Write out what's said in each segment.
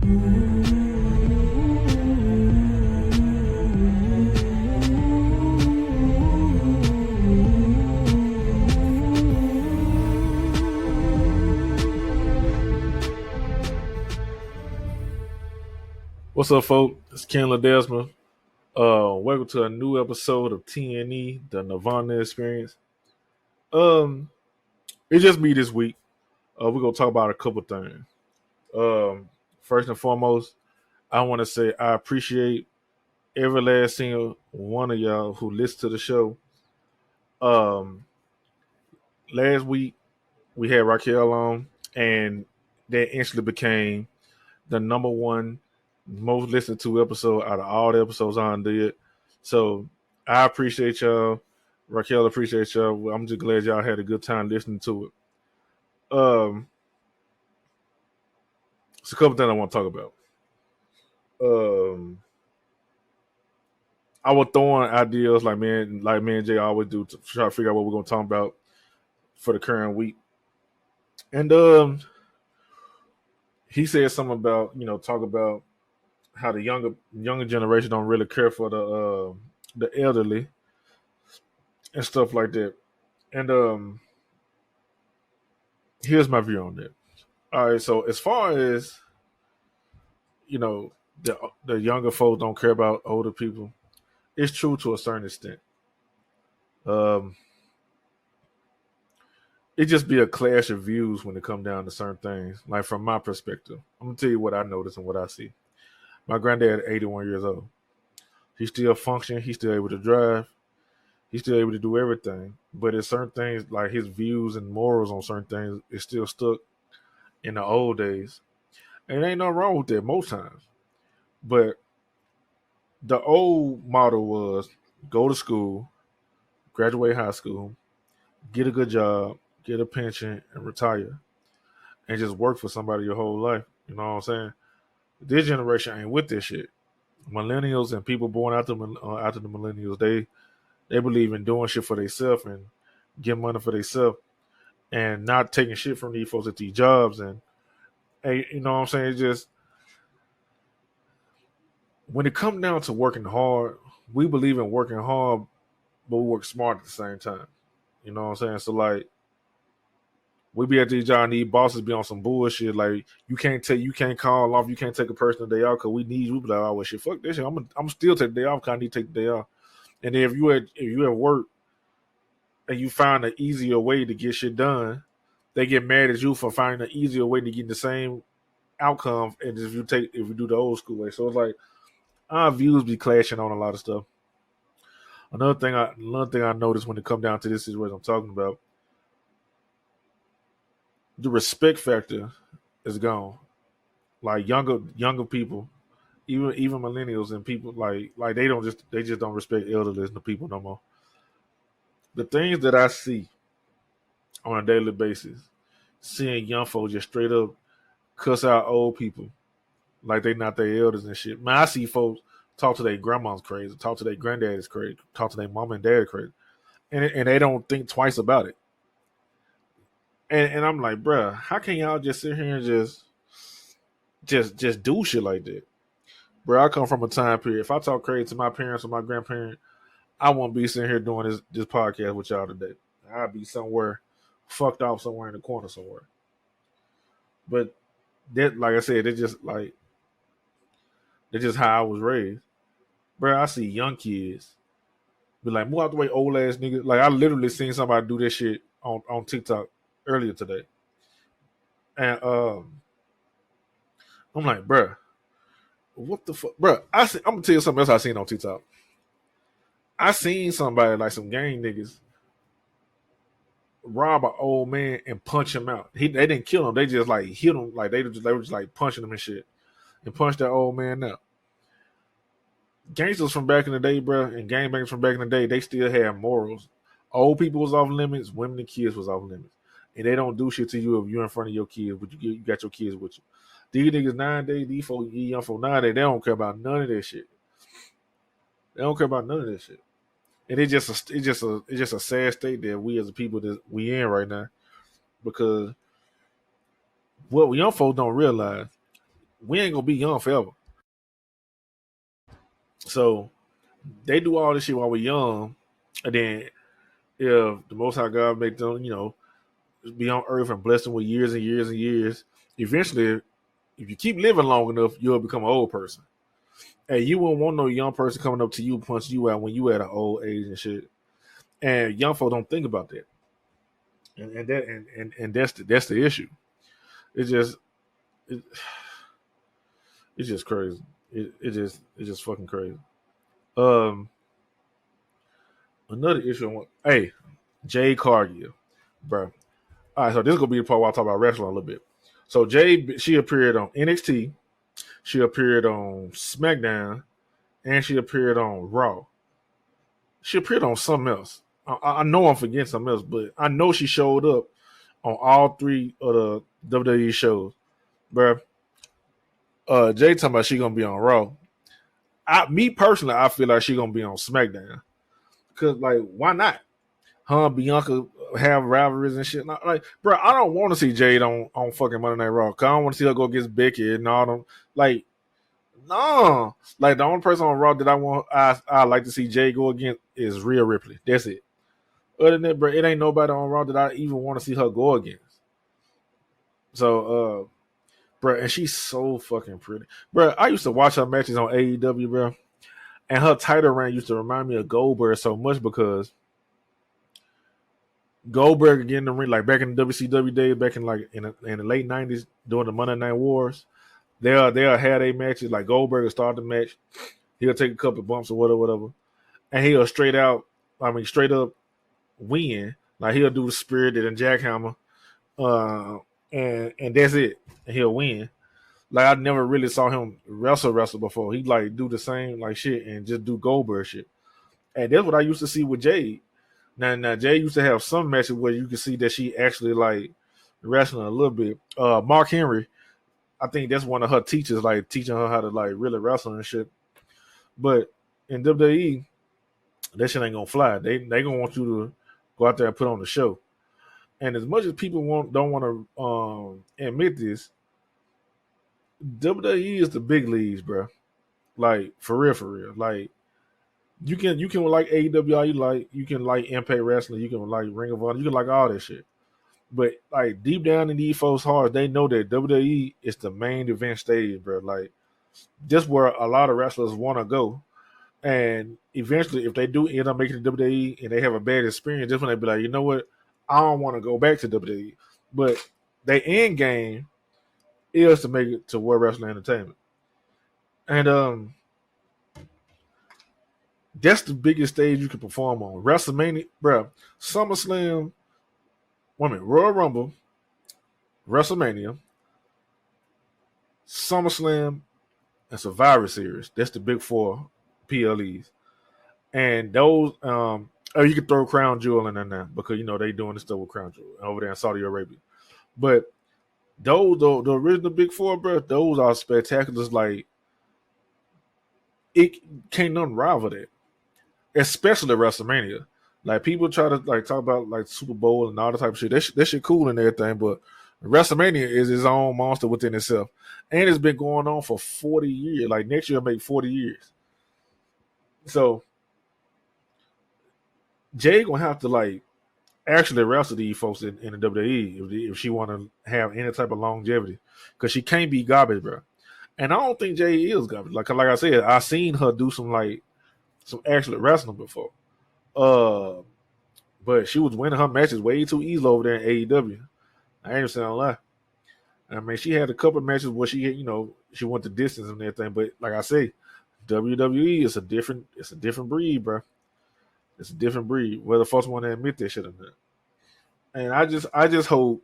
What's up, folks? It's Ken Ledesma. Welcome to a new episode of TNE, the Nerdvana Experience. It's just me this week. We're gonna talk about a couple things. First and foremost, I want to say I appreciate every last single one of y'all who listens to the show. Last week we had Raquel on, and that instantly became the number one most listened to episode out of all the episodes I did. So I appreciate y'all. Raquel appreciate y'all. I'm just glad y'all had a good time listening to it. It's a couple things I want to talk about. I was throwing ideas like me and Jay always do to try to figure out what we're gonna talk about for the current week. And he said something about, talk about how the younger generation don't really care for the elderly and stuff like that. And here's my view on that. All right, so as far as the younger folks don't care about older people, it's true to a certain extent. It just be a clash of views when it come down to certain things. Like from my perspective, I'm gonna tell you what I notice and what I see. My granddad, 81 years old. He's still functioning. He's still able to drive. He's still able to do everything. But it's certain things, like his views and morals on certain things, is still stuck in the old days. And ain't nothing wrong with that most times. But the old model was go to school, graduate high school, get a good job, get a pension, and retire. And just work for somebody your whole life. You know what I'm saying? This generation ain't with this shit. Millennials and people born after the millennials, they believe in doing shit for themselves and getting money for themselves and not taking shit from these folks at these jobs. And hey, you know what I'm saying? It's just when it comes down to working hard, we believe in working hard, but we work smart at the same time. You know what I'm saying? So like we be at these jobs and these bosses be on some bullshit. Like you can't call off, you can't take a personal day off because we need you. We be like, oh well, shit, fuck this shit. I'm still take the day off because I need to take the day off. And then if you at work and you find an easier way to get shit done, they get mad at you for finding an easier way to get the same outcome. And if you do the old school way, so it's like our views be clashing on a lot of stuff. Another thing I noticed when it come down to this is what I'm talking about. The respect factor is gone. Like younger people, even millennials and people like they just don't respect elderly and the people no more. The things that I see on a daily basis, seeing young folks just straight up cuss out old people like they not their elders and shit. Man, I see folks talk to their grandmas crazy, talk to their granddad's crazy, talk to their mom and dad crazy, and they don't think twice about it. And I'm like, bruh, how can y'all just sit here and just do shit like that? Bro, I come from a time period. If I talk crazy to my parents or my grandparents, I won't be sitting here doing this podcast with y'all today. I'd be somewhere fucked off somewhere in the corner somewhere. But that, like I said, that's just how I was raised. Bro, I see young kids be like, move out the way, old ass nigga. Like I literally seen somebody do this shit on TikTok earlier today. And I'm like, bro, what the fuck? Bro, I'm going to tell you something else I seen on TikTok. I seen somebody, like some gang niggas, rob an old man and punch him out. They didn't kill him. They just like hit him. Like they were just like punching him and shit. And punched that old man out. Gangsters from back in the day, bro, and gangbangers from back in the day, they still had morals. Old people was off limits. Women and kids was off limits. And they don't do shit to you if you're in front of your kids, but you got your kids with you. These niggas nowadays, these young folk nowadays, they don't care about none of that shit. They don't care about none of that shit. And it's just a sad state that we as a people that we in right now, because what young folks don't realize, we ain't gonna be young forever. So they do all this shit while we're young, and then if the Most High God make them, be on earth and bless them with years and years and years, eventually, if you keep living long enough, you'll become an old person. And you won't want no young person coming up to you, punching you out when you at an old age and shit. And young folk don't think about that. And that's the issue. It's just it, it's just crazy. It's just fucking crazy. Um, Another issue. Hey, Jade Cargill, bro. All right, so this is gonna be the part where I talk about wrestling a little bit. So Jade, she appeared on NXT, she appeared on SmackDown, and she appeared on Raw. She appeared on something else. I know I'm forgetting something else, but I know she showed up on all three of the WWE shows, bro. Jay talking about she gonna be on Raw. Me personally, I feel like she gonna be on SmackDown because, like, why not? Her and Bianca have rivalries and shit. Like, bro, I don't want to see Jade on fucking Monday Night Raw. Cause I don't want to see her go against Becky and all them. Like, no. Like, the only person on Raw that I like to see Jade go against is Rhea Ripley. That's it. Other than that, bro, it ain't nobody on Raw that I even want to see her go against. So, bro, and she's so fucking pretty. Bro, I used to watch her matches on AEW, bro. And her title reign used to remind me of Goldberg so much because Goldberg again in the ring, like back in the WCW days, back in like in the late '90s, during the Monday Night Wars, they'll have their matches. Like Goldberg will start the match, he'll take a couple of bumps or whatever, and he'll straight up win. Like he'll do the Spirited and Jackhammer, and that's it, and he'll win. Like I never really saw him wrestle before. He'd like do the same like shit and just do Goldberg shit, and that's what I used to see with Jade. Now Jay used to have some matches where you could see that she actually like wrestling a little bit. Mark Henry, I think that's one of her teachers, like teaching her how to like really wrestle and shit. But in WWE, that shit ain't gonna fly. They gonna want you to go out there and put on the show. And as much as people don't want to admit this, WWE is the big leagues, bro. Like for real. Like you can like AEW, you can like Impact Wrestling, you can like Ring of Honor, you can like all that shit. But like deep down in these folks' hearts, they know that WWE is the main event stage, bro. Like just where a lot of wrestlers want to go. And eventually, if they do end up making the WWE and they have a bad experience, just when they be like, you know what, I don't want to go back to WWE. But their end game is to make it to World Wrestling Entertainment. And that's the biggest stage you can perform on. WrestleMania, bro. SummerSlam, Royal Rumble, WrestleMania, SummerSlam, and Survivor Series. That's the big four PLEs. And those, you could throw Crown Jewel in there now because they doing this stuff with Crown Jewel over there in Saudi Arabia. But those, the original big four, bro, those are spectaculars. Like it can't nothing rival that, especially WrestleMania. Like people try to like talk about like Super Bowl and all that type of shit. That shit cool and everything, but WrestleMania is its own monster within itself, and it's been going on for 40 years. Like next year, will make 40 years. So Jay gonna have to like actually wrestle these folks in the WWE if she want to have any type of longevity, because she can't be garbage, bro. And I don't think Jay is garbage. Like I said, I seen her do some actual wrestling before. But she was winning her matches way too easily over there in AEW. I ain't saying a lie. I mean, she had a couple of matches where she went the distance and everything. But like I say, WWE is it's a different breed, bro. It's a different breed. Whether folks want to admit that shit or not. And I just hope,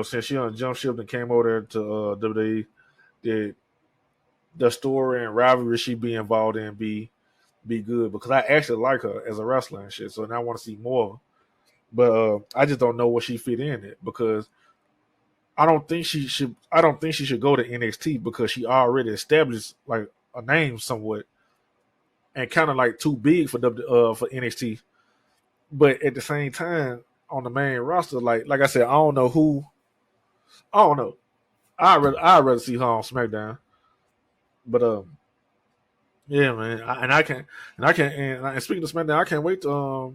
since she on jump ship and came over there to WWE, that the story and rivalry she be involved in be good, because I actually like her as a wrestler and shit. So now I want to see more. But I just don't know where she fit in it, because I don't think she should go to NXT, because she already established like a name somewhat and kind of like too big for NXT. But at the same time, on the main roster, like I said, I don't know. I'd rather see her on SmackDown. But yeah, man, and speaking of SmackDown, I can't wait to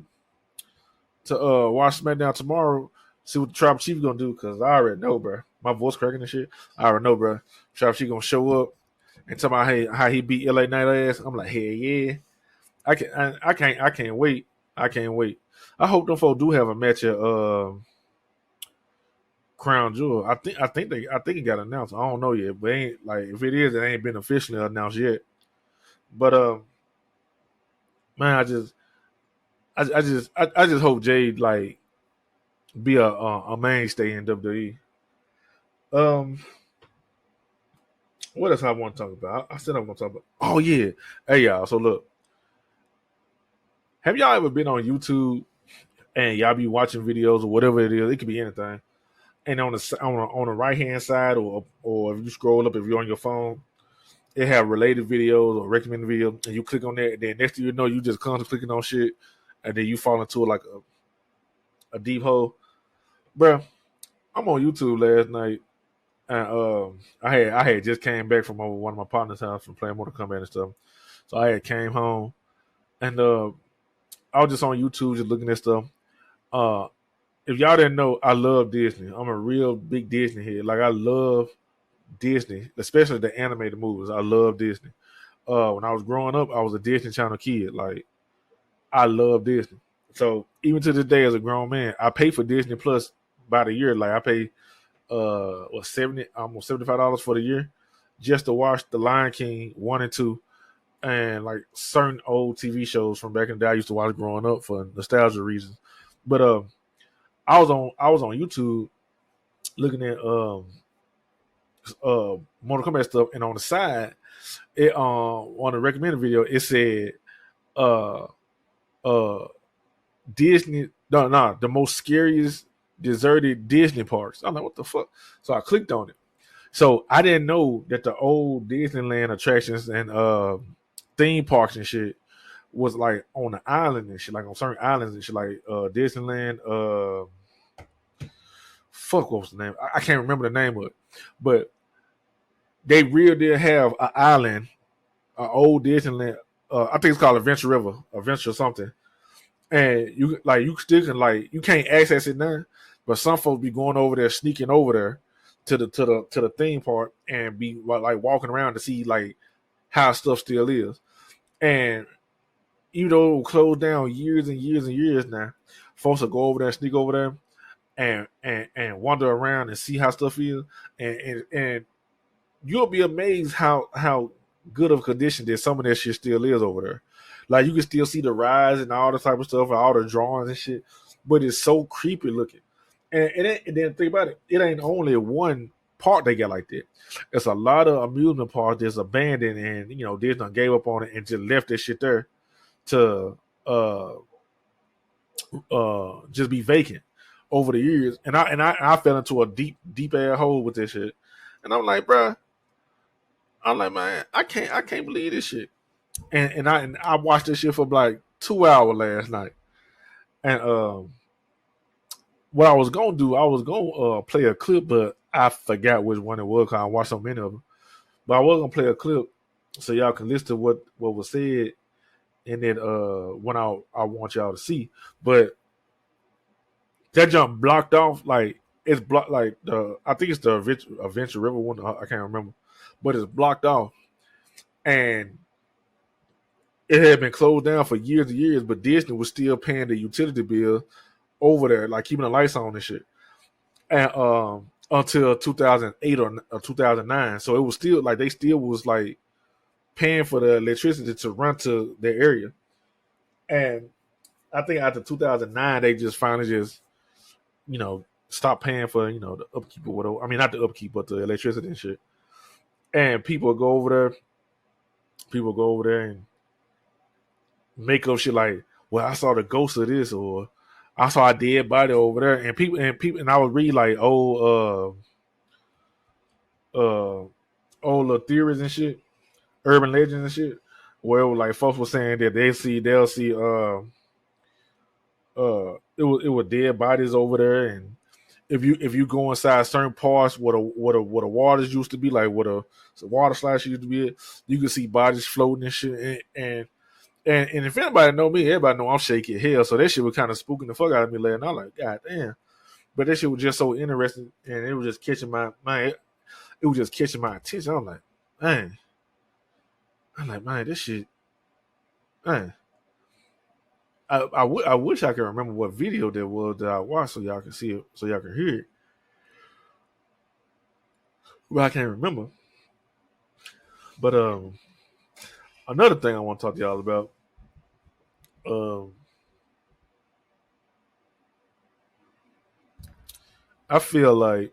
watch SmackDown tomorrow. See what the Tribal Chief gonna do, because I already know, bro. My voice cracking and shit. I already know, bro. Tribal Chief gonna show up and tell me how he beat LA Knight ass. I'm like, hell yeah. I can't wait. I can't wait. I hope them folks do have a match at Crown Jewel. I think it got announced. I don't know yet, but ain't like if it is, it ain't been officially announced yet. But man, I just hope Jade like be a mainstay in WWE. Um, what else I want to talk about? I said I'm gonna talk about. Oh yeah, hey y'all. So look, have y'all ever been on YouTube and y'all be watching videos or whatever it is? It could be anything. And on the right hand side, or if you scroll up, if you're on your phone, it have related videos or recommended videos, and you click on that, and then next thing you know, you just constantly clicking on shit, and then you fall into like a deep hole. Bro, I'm on YouTube last night, and I had just came back from over one of my partner's house from playing Mortal Kombat and stuff. So I had came home, and I was just on YouTube just looking at stuff. Uh, if y'all didn't know, I love Disney. I'm a real big Disney head. Like I love Disney, especially the animated movies. I love Disney. When I was growing up, I was a Disney Channel kid. Like I love Disney. So even to this day, as a grown man, I pay for Disney Plus by the year. Like I pay almost $75 for the year just to watch The Lion King 1 and 2 and like certain old TV shows from back in the day I used to watch growing up for nostalgia reasons. But I was on YouTube looking at Mortal Kombat stuff, and on the side, it on the recommended video, it said uh uh Disney the most scariest deserted Disney parks. I'm like, what the fuck? So I clicked on it. So I didn't know that the old Disneyland attractions and theme parks and shit was like on the island and shit, like on certain islands and shit, like Disneyland. Fuck, what was the name? I can't remember the name of it, but they really did have an island, an old Disneyland. I think it's called Adventure River, Adventure something. And you still can you can't access it now, but some folks be going over there, sneaking over there to the theme park and be like walking around to see like how stuff still is. And even though it was closed down years and years and years now, folks will go over there, sneak over there, and wander around and see how stuff is, and you'll be amazed how good of condition that some of that shit still is over there. Like you can still see the rides and all the type of stuff and all the drawings and shit, but it's so creepy looking. And then think about it, it ain't only one park they got like that. It's a lot of amusement parks that's abandoned, and Disney gave up on it and just left that shit there to just be vacant over the years. And I fell into a deep ass hole with this shit. And I'm like, bruh, man, I can't believe this shit. And I watched this shit for like 2 hours last night. And what I was gonna do, I was gonna play a clip, but I forgot which one it was because I watched so many of them. But I was gonna play a clip so y'all can listen to what was said, and then when I want y'all to see. But that jump blocked off, like it's blocked, like I think it's the Adventure River one. I can't remember, but it's blocked off, and it had been closed down for years and years. But Disney was still paying the utility bill over there, like keeping the lights on and shit, and until 2008 or 2009. So it was still like they still was like paying for the electricity to run to their area, and I think after 2009 they just finally just stop paying for the upkeep or whatever. I mean, not the upkeep, but the electricity and shit. And people go over there and make up shit like, well, I saw the ghost of this, or I saw a dead body over there. And people and I would read like old little theories and shit, urban legends and shit, where it was like folks were saying that they'll see it was dead bodies over there, and if you go inside certain parts where the waters used to be, like where the water slides used to be, you can see bodies floating and shit. And if anybody know me, everybody know I'm shaky as hell. So that shit was kind of spooking the fuck out of me later. And I'm like, God damn. But that shit was just so interesting, and it was just catching it was just catching my attention. I'm like, man. I'm like, man, this shit, man. I wish I could remember what video that was that I watched so y'all can see it, so y'all can hear it. But I can't remember. But another thing I want to talk to y'all about. Um, I feel like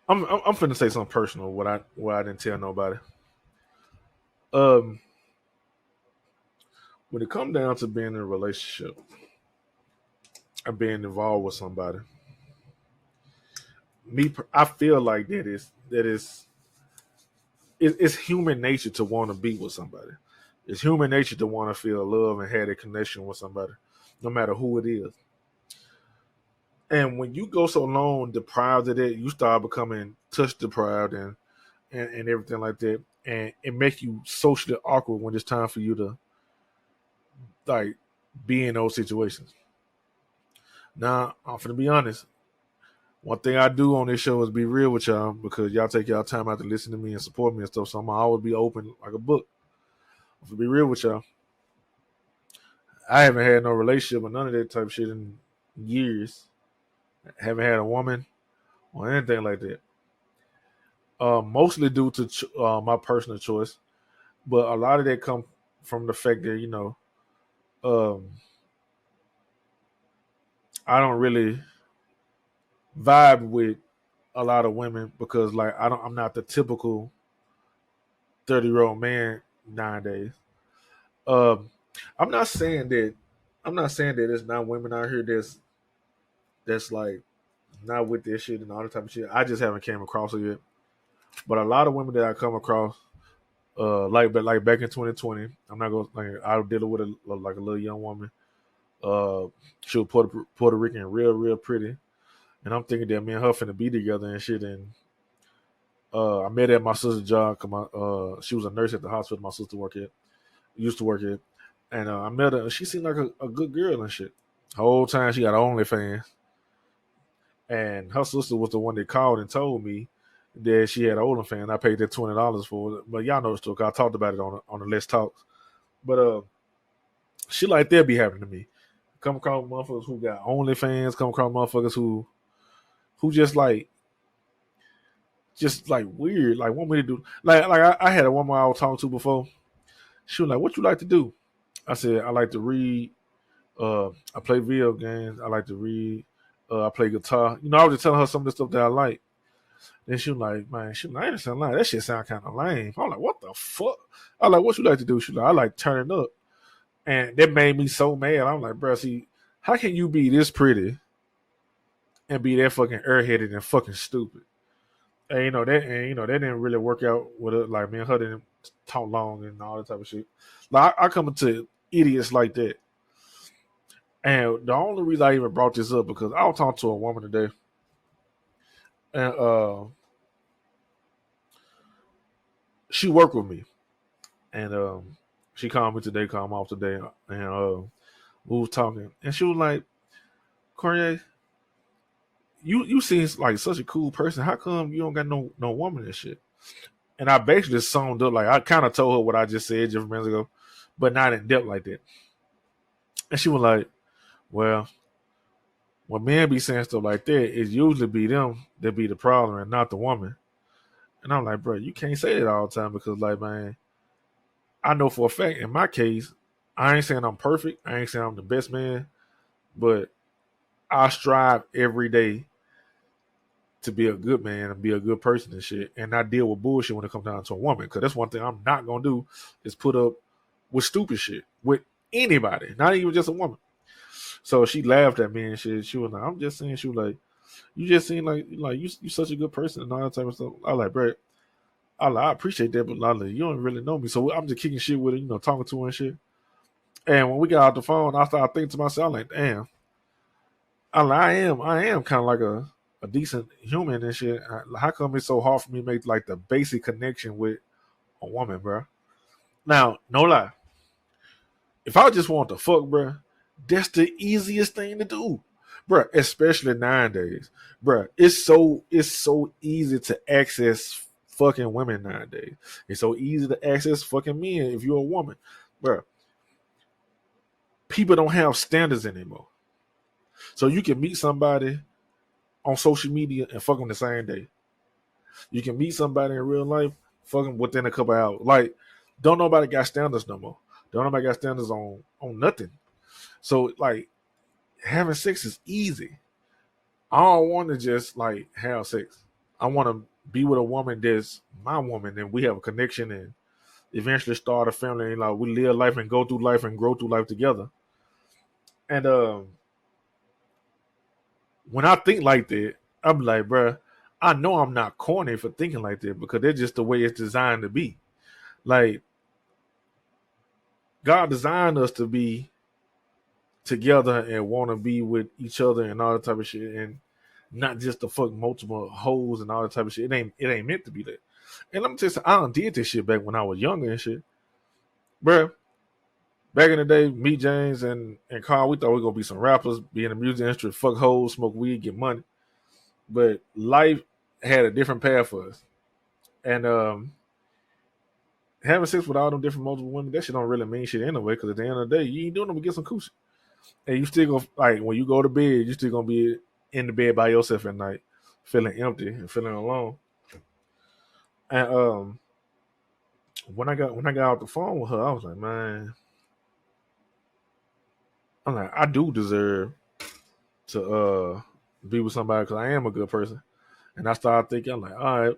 I'm finna say something personal. What I didn't tell nobody. Um, when it come down to being in a relationship and being involved with somebody, I feel like it's human nature to want to be with somebody. It's human nature to want to feel love and have a connection with somebody, no matter who it is. And when you go so long deprived of that, you start becoming touch deprived and everything like that. And it makes you socially awkward when it's time for you to like be in those situations. Now, I'm gonna be honest. One thing I do on this show is be real with y'all because y'all take y'all time out to listen to me and support me and stuff. So I'm gonna always be open like a book. To be real with y'all, I haven't had no relationship or none of that type of shit in years. I haven't had a woman or anything like that. Mostly due to my personal choice, but a lot of that come from the fact that um, I don't really vibe with a lot of women because like I'm not the typical 30-year-old man nowadays. Um, I'm not saying that there's not women out here that's like not with this shit and all that type of shit. I just haven't came across it yet. But a lot of women that I come across, like back in 2020, I'm not gonna like I was dealing with a little young woman. She was Puerto Rican, real pretty, and I'm thinking that me and her finna be together and shit. And I met her at my sister's job. She was a nurse at the hospital my sister used to work at, and I met her. She seemed like a good girl and shit. The whole time she got OnlyFans, and her sister was the one that called and told me that she had an OnlyFans. I paid that $20 for it, but y'all know the story. I talked about it on the Let's Talks. But shit like that be happening to me. Come across motherfuckers who got OnlyFans. Come across motherfuckers who just like weird, like want me to do I had a woman I was talking to before. She was like, "What you like to do?" I said, "I like to read. I play video games. I like to read. I play guitar. I was just telling her some of the stuff that I like." Then she was like, "Man, I ain't sound like that shit sound kind of lame." I'm like, "What the fuck?" I like, "What you like to do?" She like, "I like turning up," and that made me so mad. I'm like, "Bro, see, how can you be this pretty and be that fucking airheaded and fucking stupid?" And that didn't really work out with it. Like me and her didn't talk long and all that type of shit. Like I come into idiots like that. And the only reason I even brought this up because I was talking to a woman today, and she worked with me, and she called me today, called me off today, and we was talking, and she was like, "Corey, you seem like such a cool person. How come you don't got no woman and shit?" And I basically summed up like I kind of told her what I just said just minutes ago, but not in depth like that. And she was like, "Well, when men be saying stuff like that, it usually be them that be the problem and not the woman." And I'm like, "Bro, you can't say that all the time because, like, man, I know for a fact in my case, I ain't saying I'm perfect. I ain't saying I'm the best man, but I strive every day to be a good man and be a good person and shit. And I deal with bullshit when it comes down to a woman. Because that's one thing I'm not going to do is put up with stupid shit with anybody, not even just a woman." So she laughed at me and shit. She was like, "I'm just saying," she was like, "You just seem like you such a good person and all that type of stuff." I like, "Bro, I appreciate that, but like, you don't really know me." So I'm just kicking shit with her, talking to her and shit. And when we got off the phone, I started thinking to myself, like, damn, I am kind of like a decent human and shit. How come it's so hard for me to make like the basic connection with a woman, bro? Now, no lie, if I just want to fuck, bro, that's the easiest thing to do, bro. Especially nowadays, bro. It's so easy to access fucking women nowadays. It's so easy to access fucking men if you're a woman, bro. People don't have standards anymore, so you can meet somebody on social media and fuck them the same day. You can meet somebody in real life, fuck them within a couple hours. Like, don't nobody got standards no more. Don't nobody got standards on nothing. So like having sex is easy. I don't want to just like have sex. I want to be with a woman that's my woman and we have a connection and eventually start a family and like we live life and go through life and grow through life together. And when I think like that, I'm like, bruh, I know I'm not corny for thinking like that because that's just the way it's designed to be. Like, God designed us to be together and want to be with each other and all that type of shit, and not just to fuck multiple hoes and all that type of shit. It ain't meant to be that. And I'm just I done did this shit back when I was younger and shit, bruh. Back in the day, me, James, and Carl, we thought we were gonna be some rappers, be in the music industry, fuck hoes, smoke weed, get money. But life had a different path for us. And having sex with all them different multiple women, that shit don't really mean shit anyway, because at the end of the day, you ain't doing them to get some coochie. And you still gonna, like, when you go to bed, you still gonna be in the bed by yourself at night, feeling empty and feeling alone. And when I got off the phone with her, I was like, man, I'm like, I do deserve to be with somebody because I am a good person. And I started thinking, I'm like, all right,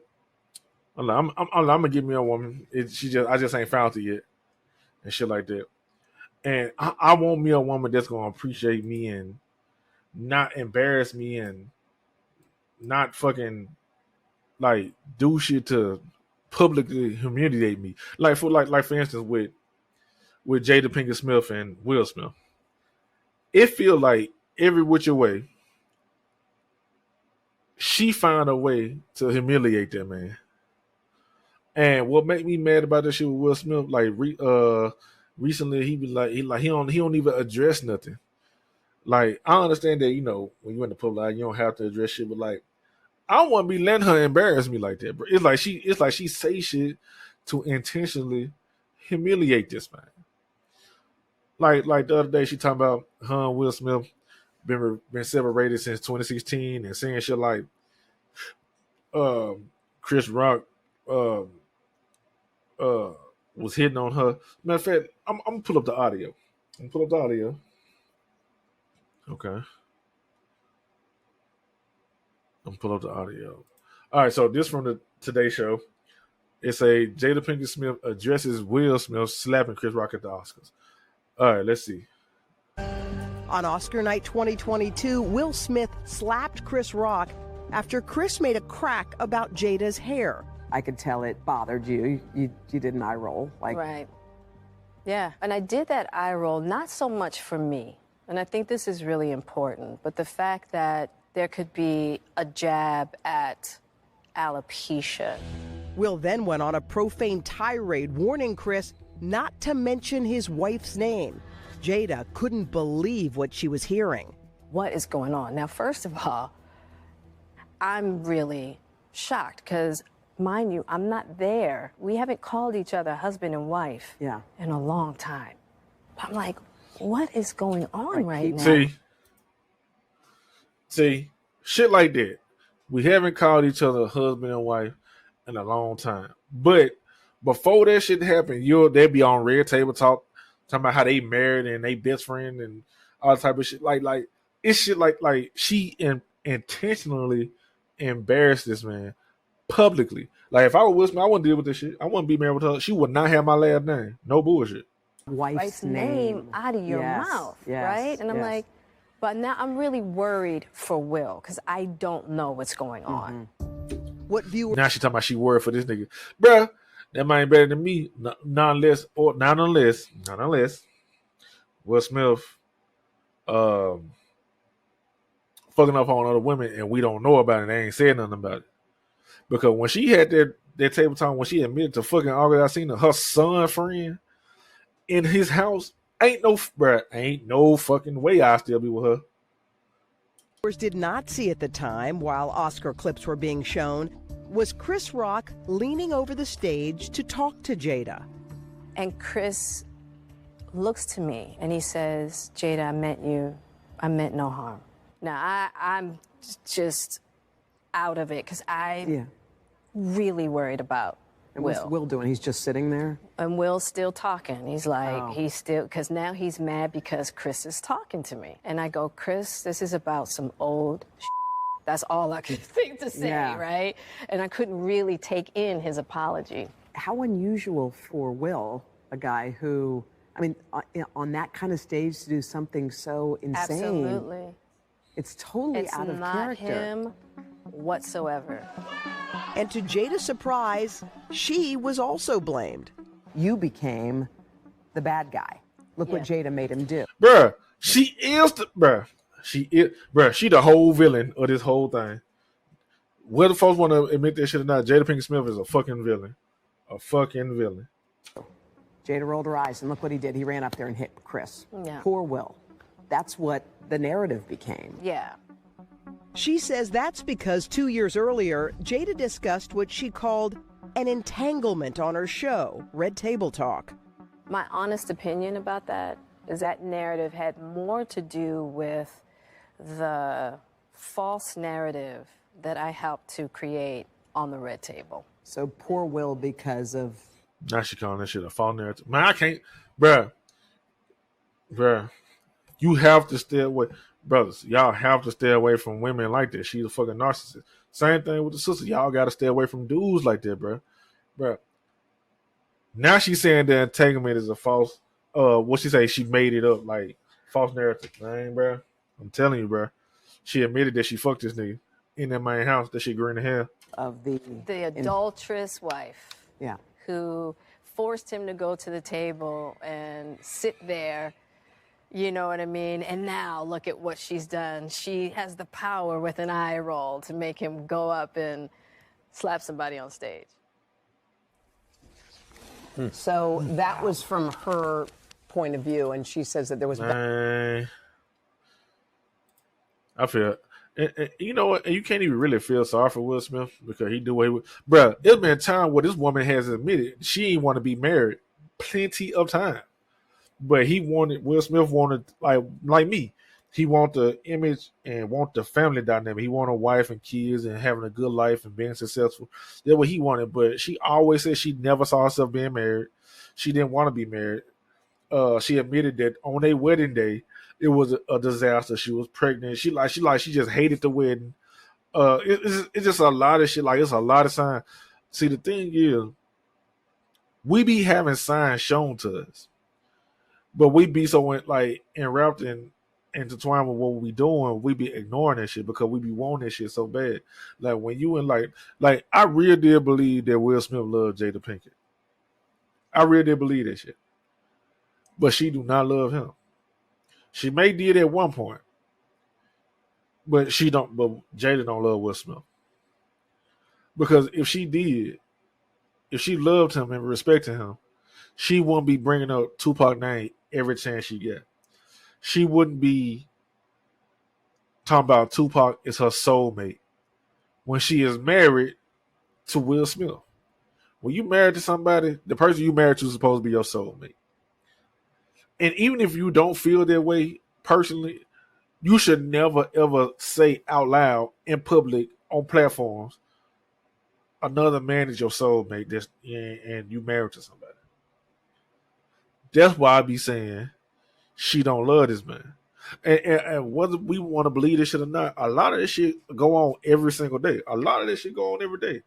I'm gonna give me a woman. I just ain't found it yet, and shit like that. And I want me a woman that's gonna appreciate me and not embarrass me and not fucking like do shit to publicly humiliate me. Like for instance with Jada Pinkett Smith and Will Smith, it feel like every which way she found a way to humiliate that man. And what made me mad about this shit with Will Smith, like recently he don't even address nothing. Like I understand that, when you in the public eye, you don't have to address shit, but like I don't want to be letting her embarrass me like that, bro. It's like she say shit to intentionally humiliate this man. Like the other day she talking about her and Will Smith been separated since 2016 and saying shit like Chris Rock um was hitting on her. Matter of fact, I'm gonna pull up the audio. Okay. I'm pull up the audio. All right, so this from the Today Show. It's a Jada Pinkett Smith addresses Will Smith slapping Chris Rock at the Oscars. All right, let's see. On Oscar night 2022, Will Smith slapped Chris Rock after Chris made a crack about Jada's hair. I could tell it bothered you. You did an eye roll. Right. Yeah, and I did that eye roll not so much for me, and I think this is really important, but the fact that there could be a jab at alopecia. Will then went on a profane tirade warning Chris not to mention his wife's name. Jada couldn't believe what she was hearing. What is going on? Now, first of all, I'm really shocked because, mind you, I'm not there. We haven't called each other husband and wife in a long time. I'm like, what is going on right now? See, shit like that. We haven't called each other husband and wife in a long time. But before that shit happened, they'd be on Red Table Talk talking about how they married and they best friend and all that type of shit. Like it's shit like she intentionally embarrassed this man publicly. Like if I were Will Smith, I wouldn't deal with this shit. I wouldn't be married with her. She would not have my last name. No bullshit. Wife's name out of your mouth, right? And I'm like, but now I'm really worried for Will because I don't know what's going on. What viewer? Now she talking about she worried for this nigga, bruh. That man ain't better than me. Nonetheless, Will Smith fucking up on other women and we don't know about it. They ain't said nothing about it. Because when she had that table time, when she admitted to fucking August Alsina, her son friend in his house, ain't no fucking way I still be with her. Did not see at the time, while Oscar clips were being shown, was Chris Rock leaning over the stage to talk to Jada. And Chris looks to me and he says, Jada, I meant no harm. Now, I'm just out of it because I'm really worried about and Will. What's Will doing? He's just sitting there? And Will's still talking. He's like, he's still, because now he's mad because Chris is talking to me. And I go, Chris, this is about some old shit. That's all I could think to say, right? And I couldn't really take in his apology. How unusual for Will, a guy who, I mean, on that kind of stage to do something so insane. Absolutely. It's totally out of character. It's not him whatsoever. And to Jada's surprise, she was also blamed. You became the bad guy. Look what Jada made him do. Bruh, she is the whole villain of this whole thing. Whether folks want to admit that shit or not, Jada Pinkett Smith is a fucking villain. A fucking villain. Jada rolled her eyes, and look what he did. He ran up there and hit Chris. Yeah. Poor Will. That's what the narrative became. Yeah. She says that's because 2 years earlier, Jada discussed what she called an entanglement on her show, Red Table Talk. My honest opinion about that is that narrative had more to do with the false narrative that I helped to create on the Red Table. So poor Will because of... Now she calling that shit a false narrative. Man, I can't... Bruh. You have to stay away... Brothers, y'all have to stay away from women like that. She's a fucking narcissist. Same thing with the sisters. Y'all got to stay away from dudes like that, bro. Now she's saying the entanglement is a false. What she say? She made it up, like false narrative. Man, bro. I'm telling you, bro. She admitted that she fucked this nigga in that main house. That shit green in the hair. Of the adulterous wife. Yeah. Who forced him to go to the table and sit there. You know what I mean? And now look at what she's done. She has the power with an eye roll to make him go up and slap somebody on stage. So that was from her point of view, and she says that there was... I feel... And you know what? And you can't even really feel sorry for Will Smith because he do what he would. Bruh, it's been a time where this woman has admitted she ain't want to be married plenty of time. But Will Smith wanted, like me, he want the image and want the family dynamic. He want a wife and kids and having a good life and being successful. That's what he wanted. But she always said she never saw herself being married. She didn't want to be married. She admitted that on their wedding day, it was a disaster. She was pregnant. She just hated the wedding. It's just a lot of shit. Like, it's a lot of signs. See, the thing is, we be having signs shown to us. But we be so enwrapped and intertwined with what we doing, we be ignoring that shit because we be wanting that shit so bad. Like when you in like I really did believe that Will Smith loved Jada Pinkett. I really did believe that shit. But she do not love him. She may did at one point. But Jada don't love Will Smith. Because if she loved him and respected him, she wouldn't be bringing up Tupac's name every chance she get. She wouldn't be talking about Tupac is her soulmate when she is married to Will Smith. When you married to somebody, the person you married to is supposed to be your soulmate. And even if you don't feel that way personally, you should never ever say out loud in public on platforms, another man is your soulmate and you married to somebody. That's why I be saying she don't love this man. And whether we want to believe this shit or not, a lot of this shit go on every single day. A lot of this shit go on every day,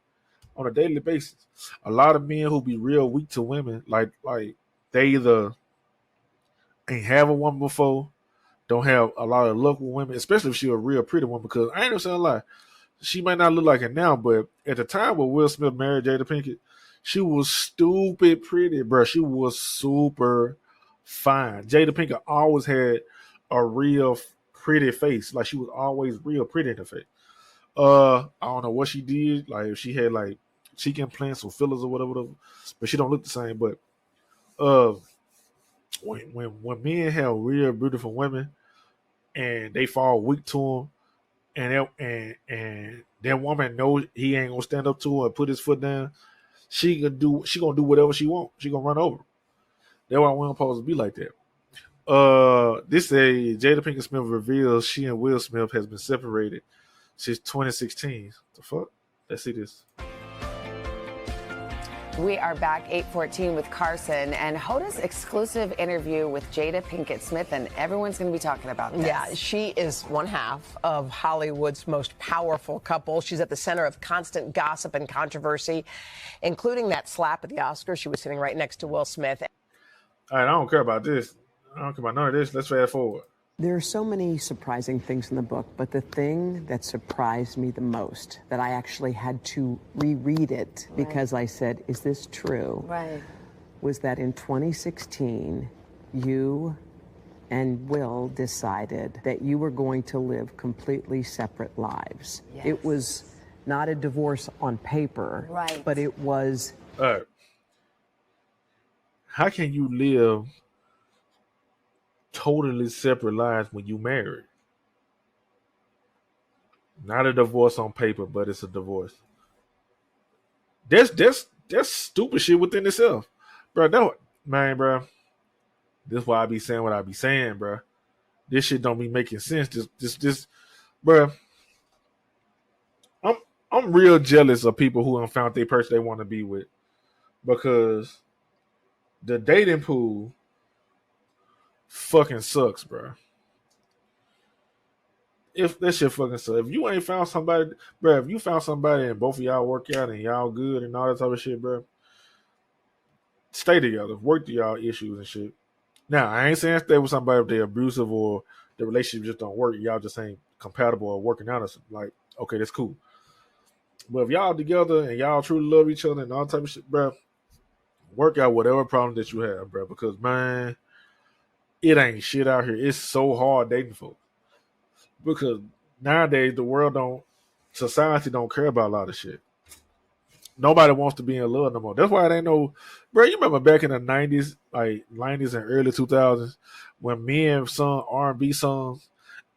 on a daily basis. A lot of men who be real weak to women, like they either ain't have a woman before, don't have a lot of luck with women, especially if she a real pretty woman. Because I ain't gonna say a lie, she might not look like it now, but at the time when Will Smith married Jada Pinkett, she was stupid pretty, bro. She was super fine. Jada Pinkett always had a real pretty face. Like she was always real pretty in the face. I don't know what she did. Like if she had like cheek implants or fillers or whatever, but she don't look the same. But when men have real beautiful women and they fall weak to him, and that woman knows he ain't gonna stand up to her and put his foot down, she gonna do whatever she want. She gonna run over. That's why we don't supposed to be like that. This a Jada Pinkett Smith reveals she and Will Smith has been separated since 2016. The fuck? Let's see this. We are back 8:14 with Carson and Hoda's exclusive interview with Jada Pinkett Smith, and everyone's going to be talking about this. Yeah, she is one half of Hollywood's most powerful couple. She's at the center of constant gossip and controversy, including that slap at the Oscars. She was sitting right next to Will Smith. All right, I don't care about this. I don't care about none of this. Let's fast forward. There are so many surprising things in the book, but the thing that surprised me the most, that I actually had to reread it because I said, is this true? Right. Was that in 2016, you and Will decided that you were going to live completely separate lives. Yes. It was not a divorce on paper, right, but it was... How can you live totally separate lives when you married? Not a divorce on paper, but it's a divorce. That's stupid shit within itself, bro. No, man, bro. This is why I be saying what I be saying, bro. This shit don't be making sense. This, bro. I'm real jealous of people who have found their person they want to be with, because the dating pool fucking sucks, bro. If that shit fucking sucks. If you ain't found somebody, bro, if you found somebody and both of y'all work out and y'all good and all that type of shit, bro, stay together. Work through y'all issues and shit. Now, I ain't saying stay with somebody if they're abusive or the relationship just don't work. Y'all just ain't compatible or working out or something. Like, okay, that's cool. But if y'all together and y'all truly love each other and all type of shit, bro, work out whatever problem that you have, bro. Because, man, it ain't shit out here. It's so hard dating folks. Because nowadays society don't care about a lot of shit. Nobody wants to be in love no more. That's why it ain't no, bro. You remember back in the 90s, like 90s and early 2000s, when men sung R&B songs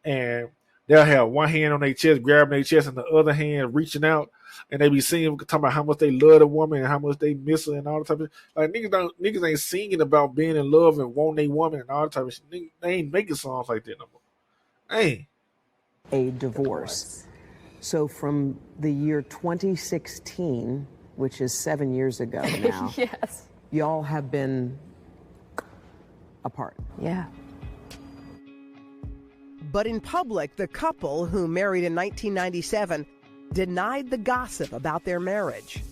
and they'll have one hand on their chest, grabbing their chest, and the other hand reaching out, and they be singing, talking about how much they love the woman and how much they miss her and all the type of like niggas ain't singing about being in love and wanting a woman and all the type of shit. They ain't making songs like that no more. Ain't. A divorce. So from the year 2016, which is 7 years ago now, yes, y'all have been apart. Yeah. But in public, the couple, who married in 1997, denied the gossip about their marriage.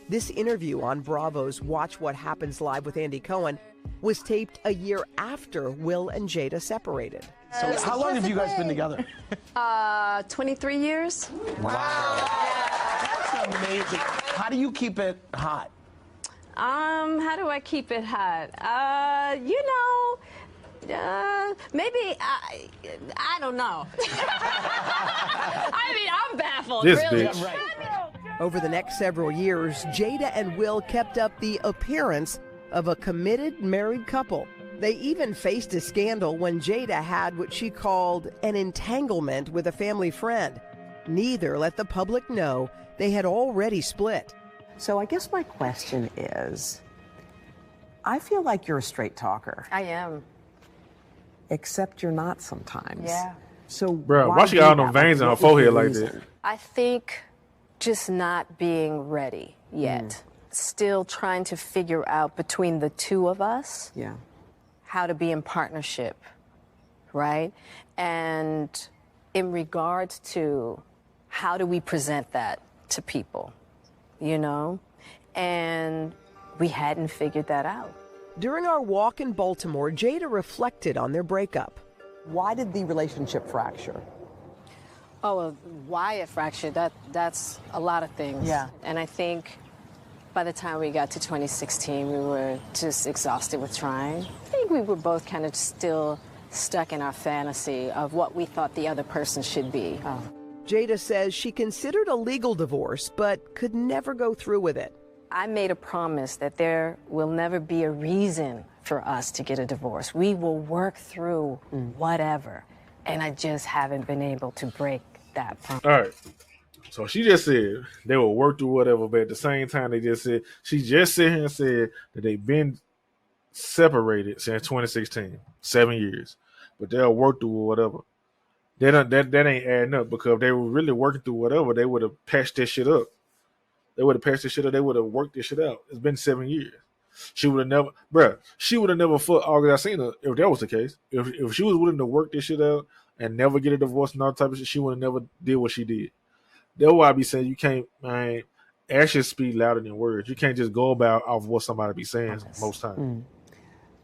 This interview on Bravo's Watch What Happens Live with Andy Cohen was taped a year after Will and Jada separated. So how long have you guys been together? 23 years. Wow. That's amazing. How do you keep it hot? How do I keep it hot? Maybe I don't know. I mean, I'm baffled, this really. bitch. Right. Over the next several years, Jada and Will kept up the appearance of a committed married couple. They even faced a scandal when Jada had what she called an entanglement with a family friend. Neither let the public know they had already split. So I guess my question is, I feel like you're a straight talker. I am. Except you're not sometimes. Yeah. So Bro, why she got all them veins in her forehead like that? I think just not being ready yet. Still trying to figure out between the two of us how to be in partnership, right? And in regards to how do we present that to people, you know? And we hadn't figured that out. During our walk in Baltimore, Jada reflected on their breakup. Why did the relationship fracture? Oh, well, why it fractured, that's a lot of things. Yeah. And I think by the time we got to 2016, we were just exhausted with trying. I think we were both kind of still stuck in our fantasy of what we thought the other person should be. Jada says she considered a legal divorce, but could never go through with it. I made a promise that there will never be a reason for us to get a divorce. We will work through whatever. And I just haven't been able to break that promise. All right. So she just said they will work through whatever, but at the same time, she just said here and said that they've been separated since 2016, 7 years, but they'll work through whatever. That ain't adding up, because if they were really working through whatever, they would have patched this shit up. They would have patched this shit up. They would have worked this shit out. It's been 7 years. She would have never fucked August Alsina if that was the case. If she was willing to work this shit out and never get a divorce and all type of shit, she would have never did what she did. That's why I be saying you can't, man, actions speak louder than words. You can't just go about off what somebody be saying most times.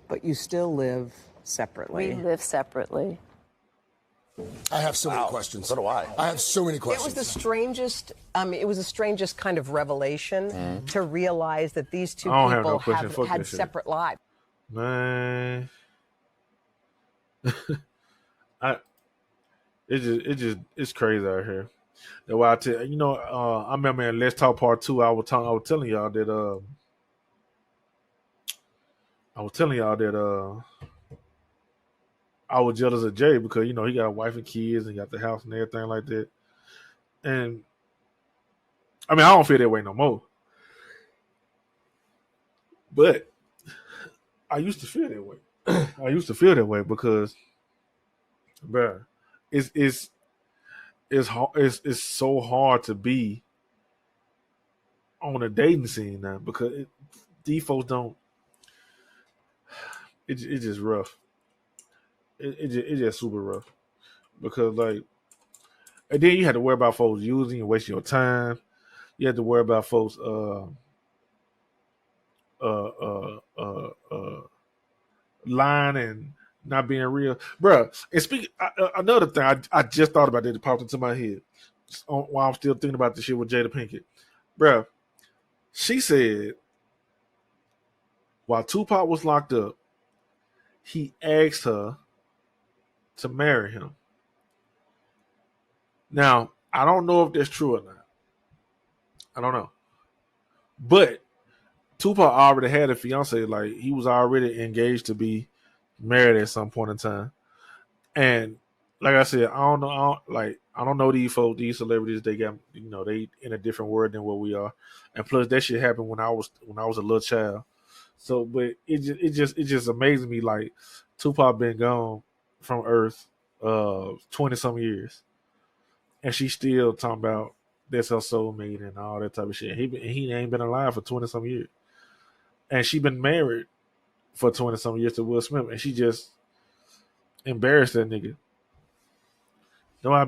But you still live separately. We live separately. I have so many questions. So do I. I have so many questions. It was the strangest kind of revelation to realize that these two people have had separate lives. Man, it's crazy out here. That's why I remember in Let's Talk Part 2, I was telling y'all that I was jealous of Jay because he got a wife and kids and got the house and everything like that. And I mean, I don't feel that way no more. But I used to feel that way. I used to feel that way because, bruh, it's so hard to be on a dating scene now because these folks don't. It's just rough. It's just super rough because and then you had to worry about folks using and wasting your time. You had to worry about folks lying and not being real, bruh. And another thing I just thought about that popped into my head while I'm still thinking about the shit with Jada Pinkett, bruh. She said while Tupac was locked up, he asked her to marry him. Now, I don't know if that's true or not. I don't know. But Tupac already had a fiance. Like, he was already engaged to be married at some point in time. And like I said, I don't know these folks, these celebrities. They got, they in a different world than what we are. And plus, that shit happened when I was a little child. So, but it just amazes me. Like, Tupac been gone from Earth 20 some years, and she still talking about that's her soulmate and all that type of shit. He ain't been alive for 20 some years, and she been married for 20 some years to Will Smith, and she just embarrassed that nigga. I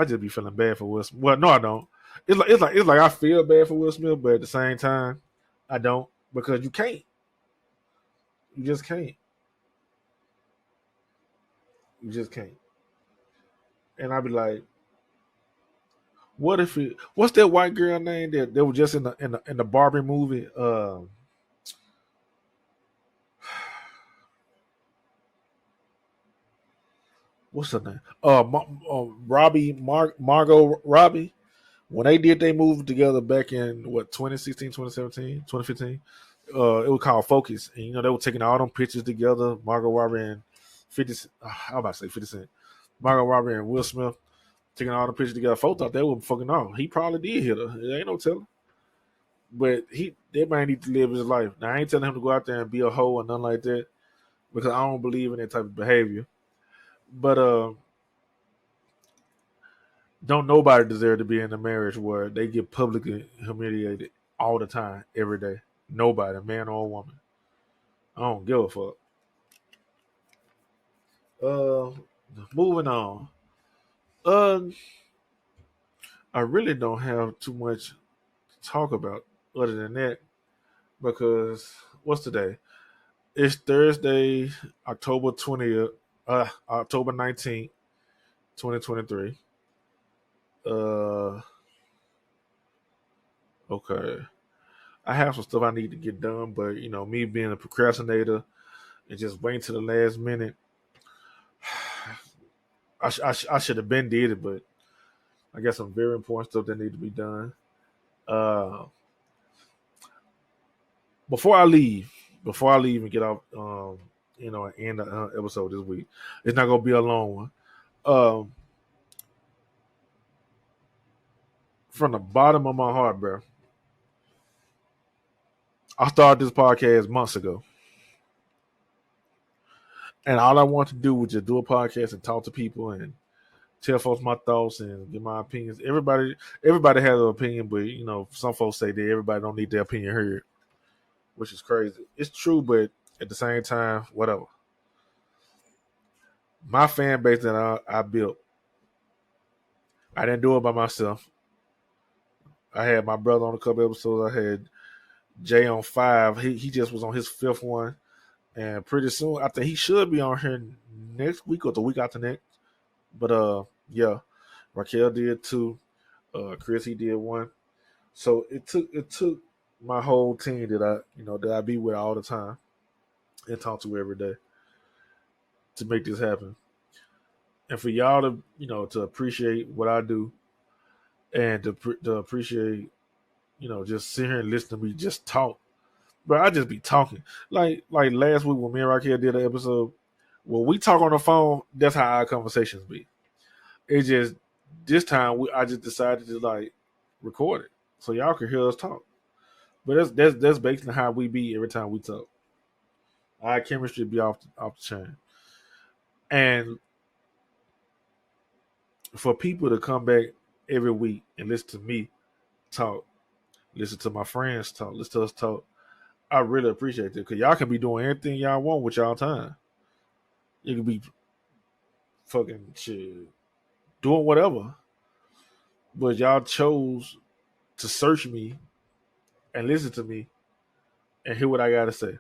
just be feeling bad for Will Smith. Well, no, I don't. It's like I feel bad for Will Smith, but at the same time, I don't, because you can't. You just can't. You just can't. And I'd be like, what if what's that white girl name that was just in the Barbie movie? What's her name? Margot Robbie. When they did they movie together back in 2016, 2017, 2015, it was called Focus. And they were taking all them pictures together, Margot Robbie and 50 I'm about to say 50 Cent. Margot Robbie and Will Smith taking all the pictures together. Folks thought they were fucking off. He probably did hit her. It ain't no telling. But that man need to live his life. Now, I ain't telling him to go out there and be a hoe or nothing like that, because I don't believe in that type of behavior. But don't nobody deserve to be in a marriage where they get publicly humiliated all the time, every day. Nobody, man or woman. I don't give a fuck. Moving on. I really don't have too much to talk about other than that, because what's today? It's Thursday, October 20th, October 19th, 2023. Okay. I have some stuff I need to get done, but me being a procrastinator and just waiting to the last minute, I should have been did it, but I got some very important stuff that need to be done. Uh, before I leave and get off, and end the episode this week, it's not gonna be a long one. Um, from the bottom of my heart, bro, I started this podcast months ago, and all I wanted to do was just do a podcast and talk to people and tell folks my thoughts and give my opinions. Everybody has an opinion, but some folks say that everybody don't need their opinion heard, which is crazy. It's true, but at the same time, whatever. My fan base that I built, I didn't do it by myself. I had my brother on a couple episodes. I had Jay on 5. He just was on his 5th one. And pretty soon, I think he should be on here next week or the week after next. But yeah, Raquel did 2. Chris, he did 1. So it took my whole team that I be with all the time and talk to every day to make this happen. And for y'all to appreciate what I do and to appreciate, just sit here and listen to me just talk. But I just be talking. Like last week when me and Raquel did an episode, when we talk on the phone, that's how our conversations be. It's just this time I just decided to record it so y'all can hear us talk. But that's basically how we be every time we talk. Our chemistry be off the chain. And for people to come back every week and listen to me talk, listen to my friends talk, listen to us talk, I really appreciate that because y'all can be doing anything y'all want with y'all time. You can be fucking shit, doing whatever. But y'all chose to search me and listen to me and hear what I got to say.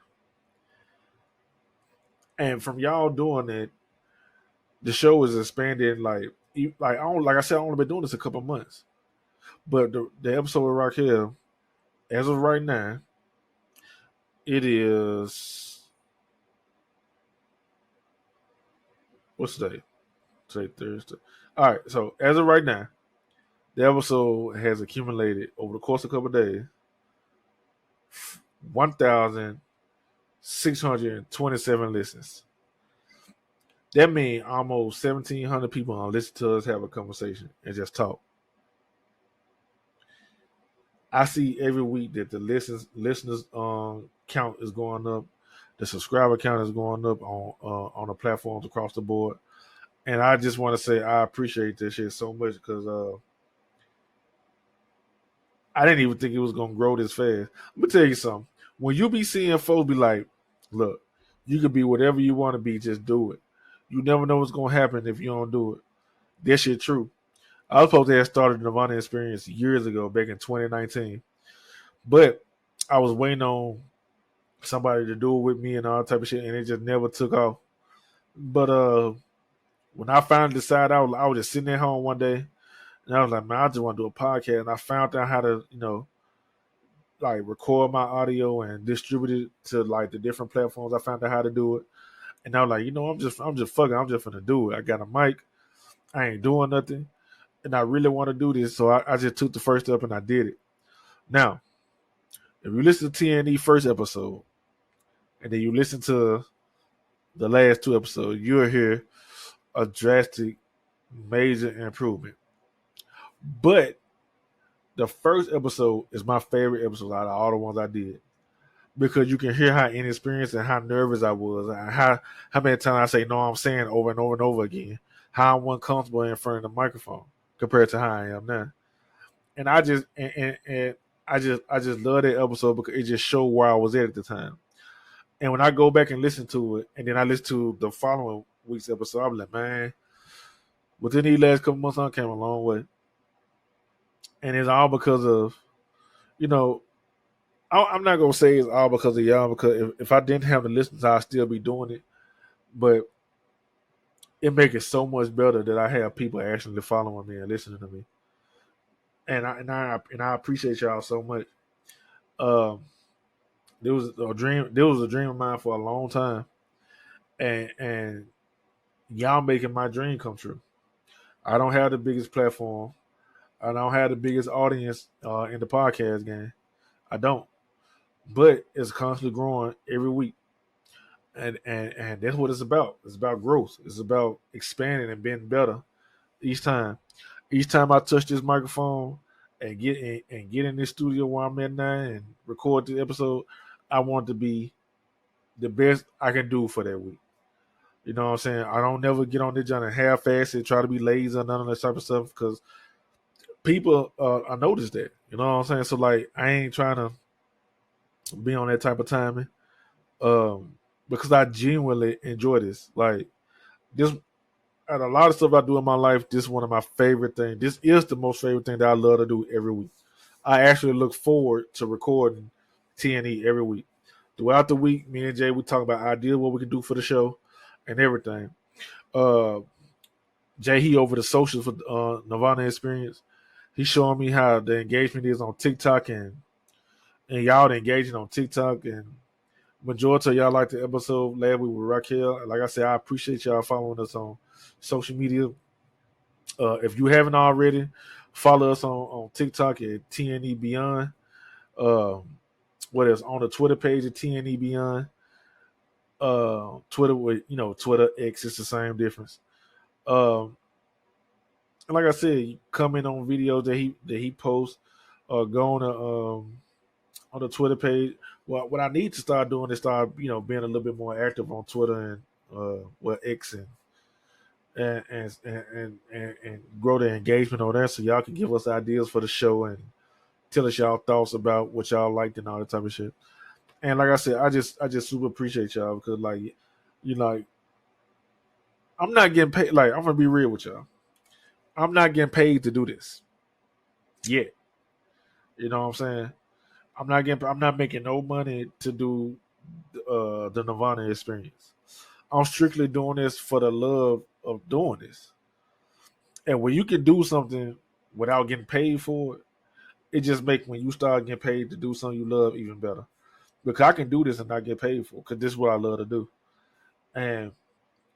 And from y'all doing that, the show is expanding. Like I said, I only been doing this a couple months. But the episode with Raquel, as of right now, it is what's today? Today Thursday. All right, so as of right now, the episode has accumulated over the course of a couple of days 1,627 listens. That means almost 1,700 people gonna listen to us have a conversation and just talk. I see every week that the listeners count is going up, the subscriber count is going up on the platforms across the board, and I just want to say I appreciate this shit so much because I didn't even think it was gonna grow this fast. Let me tell you something. When you be seeing folks be like, "Look, you can be whatever you want to be, just do it." You never know what's gonna happen if you don't do it. That shit true. I was supposed to have started the Nerdvana Experience years ago, back in 2019. But I was waiting on somebody to do it with me and all type of shit, and it just never took off. But when I finally decided, I was just sitting at home one day, and I was like, man, I just want to do a podcast. And I found out how to, record my audio and distribute it to the different platforms. I found out how to do it. And I was like, I'm just fucking, I'm just gonna do it. I got a mic. I ain't doing nothing. And I really want to do this. So I just took the first step and I did it. Now, if you listen to TNE first episode, and then you listen to the last 2 episodes, you'll hear a drastic, major improvement. But the first episode is my favorite episode out of all the ones I did. Because you can hear how inexperienced and how nervous I was, and how many times I say no, I'm saying over and over and over again, how I'm uncomfortable in front of the microphone compared to how I am now. And I just love that episode because it just showed where I was at the time. And when I go back and listen to it, and then I listen to the following week's episode, I'm like, man, within these last couple months, I came a long way. And it's all because of, I'm not going to say it's all because of y'all, because if I didn't have the listeners, I'd still be doing it. But it makes it so much better that I have people actually following me and listening to me. And I appreciate y'all so much. There was a dream of mine for a long time. And y'all making my dream come true. I don't have the biggest platform. I don't have the biggest audience in the podcast game. I don't. But it's constantly growing every week. And that's what it's about. It's about growth. It's about expanding and being better each time. Each time I touch this microphone and get in this studio where I'm at now and record the episode, I want to be the best I can do for that week. You know what I'm saying? I don't never get on this joint and half-ass it, try to be lazy or none of that type of stuff because people, I noticed that. You know what I'm saying? So, like, I ain't trying to be on that type of timing because I genuinely enjoy this. Like, this, and a lot of stuff I do in my life, this is one of my favorite things. This is the most favorite thing that I love to do every week. I actually look forward to recording T&E every week. Throughout the week, me and Jay, we talk about ideas, what we can do for the show and everything. Jay, he over the socials for Nerdvana Experience. He's showing me how the engagement is on TikTok and y'all engaging on TikTok, and majority of y'all like the episode last week with Raquel. Like I said, I appreciate y'all following us on social media. If you haven't already, follow us on TikTok at TNE Beyond. What else? On the Twitter page at TNE Beyond. Twitter with Twitter X is the same difference. And like I said, you comment on videos that he posts. Go on the Twitter page. Well, what I need to start doing is start being a little bit more active on Twitter and X and grow the engagement on there so y'all can give us ideas for the show and tell us y'all thoughts about what y'all liked and all that type of shit. And like I said, I just super appreciate y'all because I'm not getting paid. Like, I'm gonna be real with y'all. I'm not getting paid to do this yet. You know what I'm saying? I'm not making no money to do the Nerdvana Experience. I'm strictly doing this for the love of doing this. And when you can do something without getting paid for it, it just makes when you start getting paid to do something you love even better. Because I can do this and not get paid for it because this is what I love to do. And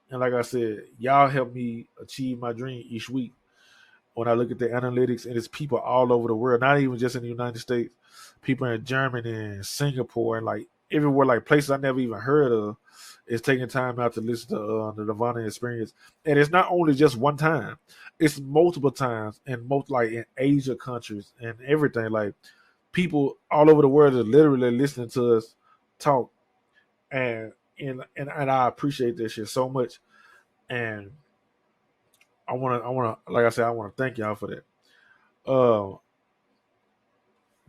like I said, y'all help me achieve my dream each week. When I look at the analytics, and it's people all over the world, not even just in the United States, people in Germany and Singapore and like everywhere, like places I never even heard of, is taking time out to listen to the Nerdvana Experience. And it's not only just one time, it's multiple times, and like in Asia countries and everything. Like, people all over the world are literally listening to us talk, and I appreciate this shit so much. And I wanna like I said, I wanna thank y'all for that.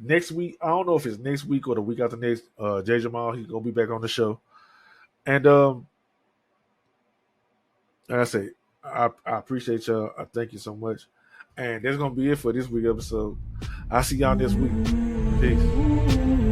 Next week, I don't know if it's next week or the week after next. Jay Jamal, he's gonna be back on the show, and like I say, I appreciate y'all. I thank you so much, and that's gonna be it for this week episode. I'll see y'all next week. Peace.